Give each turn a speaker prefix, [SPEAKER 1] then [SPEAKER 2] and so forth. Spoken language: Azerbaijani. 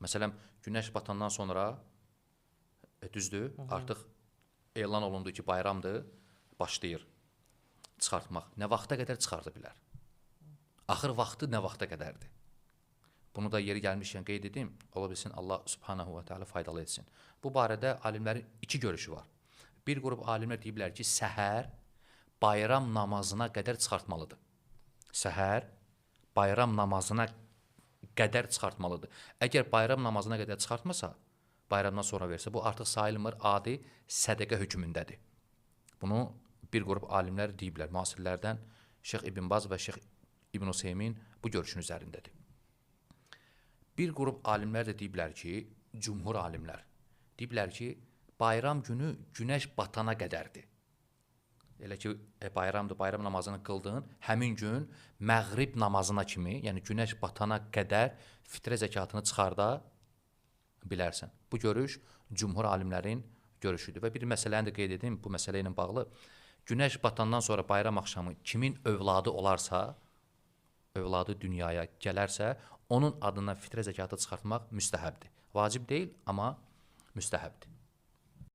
[SPEAKER 1] Məsələn, günəş batandan sonra düzdür, artıq elan olundu ki, bayramdır, başlayır çıxartmaq. Nə vaxta qədər çıxarda bilər? Axır vaxtı nə vaxta qədərdir? Bunu da yeri gəlmişkən qeyd edim, ola bilsin Allah subhanahu wa ta'ala faydalı etsin. Bu barədə alimlərin iki görüşü var. Bir qrup alimlər deyiblər ki, səhər bayram namazına qədər çıxartmalıdır. Səhər bayram namazına qədər çıxartmalıdır. Əgər bayram namazına qədər çıxartmasa, bayramdan sonra versə, bu artıq sayılmır, adi sədəqə hökmündədir. Bunu bir qrup alimlər deyiblər, müasirlərdən Şeyx İbn Baz və Şeyx İbn Hüseymin bu görüşün üzərindədir. Bir qrup alimlər də deyiblər ki, cümhur alimlər, deyiblər ki, bayram günü günəş batana qədərdir. Elə ki, bayramdır, bayram namazını qıldın, həmin gün məğrib namazına kimi, yəni günəş batana qədər fitrə zəkatını çıxarda bilərsən. Bu görüş cümhur alimlərin görüşüdür. Və bir məsələni də qeyd edim, bu məsələ ilə bağlı. Günəş batandan sonra bayram axşamı kimin övladı olarsa, övladı dünyaya gələrsə, onun adına fitrə zəkatı çıxartmaq müstəhəbdir. Vacib deyil, amma müstəhəbdir.